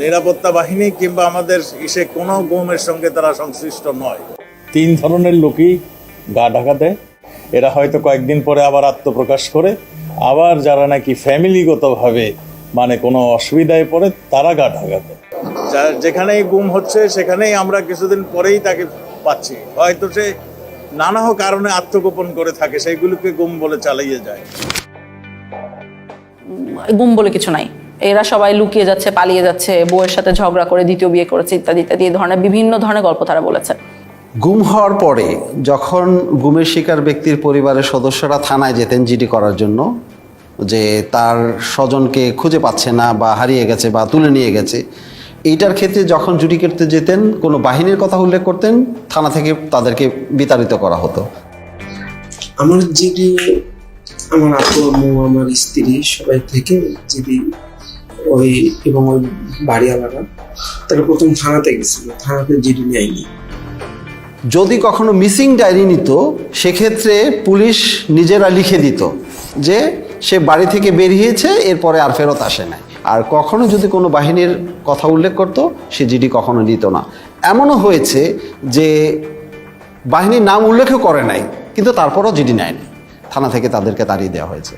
নিরাপত্তা বাহিনী কিংবা আমাদের ইসে কোনো গুমের সঙ্গে তারা সংশ্লিষ্ট নয়। 3 ধরনের লোকই গা ঢাকা দেয়। এরা হয়তো কয়েকদিন পরে আবার আত্মপ্রকাশ করে, আবার যারা নাকি ফ্যামিলিগতভাবে মানে কোনো অসুবিধায় পড়ে তারা গা ঢাকা দেয়। যেখানেই গুম হচ্ছে সেখানেই আমরা কিছুদিন পরেই তাকে পাচ্ছি। হয়তো সে নানা কারণে আত্মগোপন করে থাকে, সেইগুলোকে গুম বলে চালিয়ে যায়। গুম বলে কিছু নাই, এরা সবাই লুকিয়ে যাচ্ছে, পালিয়ে যাচ্ছে, বউয়ের সাথে ঝগড়া করে দ্বিতীয় বিয়ে করেছে, ইত্যাদি ইত্যাদি এই ধরনের বিভিন্ন ধরনের গল্প তারা বলেছে। গুম হওয়ার পরে যখন গুমের শিকার ব্যক্তির পরিবারের সদস্যরা থানায় যেতেন জিডি করার জন্য, যে তার স্বজনকে খুঁজে পাচ্ছে না বা হারিয়ে গেছে বা তুলে নিয়ে গেছে, এইটার ক্ষেত্রে যখন জুডি করতে যেতেন কোনো বাহিনীর কথা উল্লেখ করতেন, থানা থেকে তাদেরকে বিতাড়িত করা হতো। আমার জিডি, আমার আপু আম্মু, আমার স্ত্রী সবাই থেকে জিডি ওই এবং ওই বাড়িওয়ালারা তারা প্রথম থানাতে গেছিল, থানাতে জিডি নেয়নি। যদি কখনো মিসিং ডায়েরি নিত, সেক্ষেত্রে পুলিশ নিজেরা লিখে দিত যে সে বাড়ি থেকে বেরিয়েছে, এরপরে আর ফেরত আসে নাই। আর কখনো যদি কোনো বাহিনীর কথা উল্লেখ করতো, সে জিডি কখনো নিত না। এমনও হয়েছে যে বাহিনীর নাম উল্লেখও করে নাই, কিন্তু তারপরও জিডি নেয়নি, থানা থেকে তাদেরকে তাড়িয়ে দেওয়া হয়েছে।